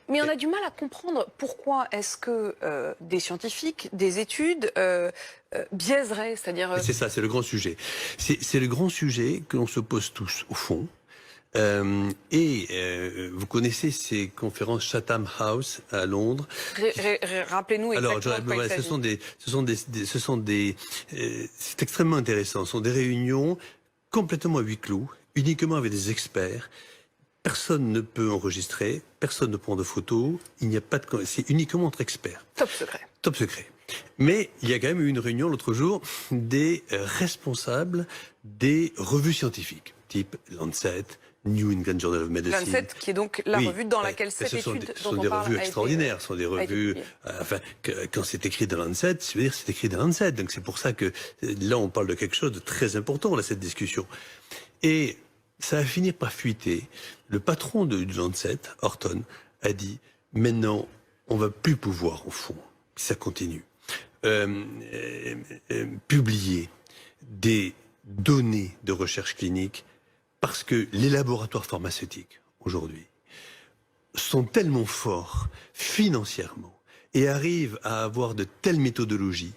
Mais on a du mal à comprendre pourquoi est-ce que des scientifiques, des études biaiseraient, c'est-à-dire... C'est ça, c'est le grand sujet. C'est le grand sujet que l'on se pose tous, au fond. Vous connaissez ces conférences Chatham House à Londres. Rappelez-nous exactement de quoi il s'agit. C'est extrêmement intéressant. Ce sont des réunions complètement à huis clos, uniquement avec des experts. Personne ne peut enregistrer, personne ne prend de photos, il n'y a pas de... C'est uniquement entre experts. Top secret. Top secret. Mais il y a quand même eu une réunion l'autre jour des responsables des revues scientifiques, type Lancet, New England Journal of Medicine. Lancet, qui est donc la revue dans laquelle cette étude dont on parle. Ce sont des revues extraordinaires, ce sont des revues... Enfin, quand c'est écrit dans Lancet, ça veut dire c'est écrit dans Lancet. Donc c'est pour ça que là, on parle de quelque chose de très important, là, cette discussion. Et ça a fini par fuiter. Le patron du Lancet, Horton, a dit « Maintenant, on va plus pouvoir, au fond, si ça continue, publier des données de recherche clinique parce que les laboratoires pharmaceutiques, aujourd'hui, sont tellement forts financièrement et arrivent à avoir de telles méthodologies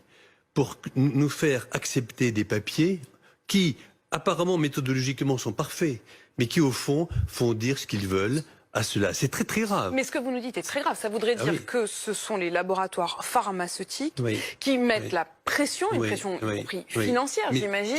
pour nous faire accepter des papiers qui, apparemment, méthodologiquement, sont parfaits, mais qui, au fond, font dire ce qu'ils veulent à cela. C'est très, très grave. Mais ce que vous nous dites est très grave. Ça voudrait dire que ce sont les laboratoires pharmaceutiques qui mettent la pression, une pression y compris financière, j'imagine,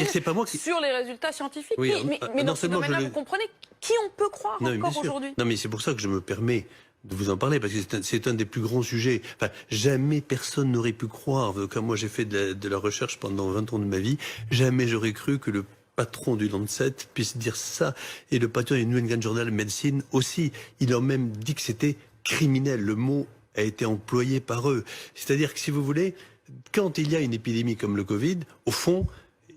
sur les résultats scientifiques. Mais dans ce domaine-là, vous comprenez qui on peut croire encore aujourd'hui? Non, mais c'est pour ça que je me permets de vous en parler, parce que c'est un des plus grands sujets. Enfin, jamais personne n'aurait pu croire, comme moi j'ai fait de la recherche pendant 20 ans de ma vie, jamais j'aurais cru que le patron du Lancet puisse dire ça, et le patron du New England Journal of Medicine aussi. Ils ont même dit que c'était criminel. Le mot a été employé par eux. C'est-à-dire que, si vous voulez, quand il y a une épidémie comme le Covid, au fond,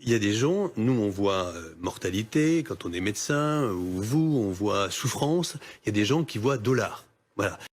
il y a des gens, nous on voit mortalité, quand on est médecin, ou vous, on voit souffrance, il y a des gens qui voient dollars. Voilà.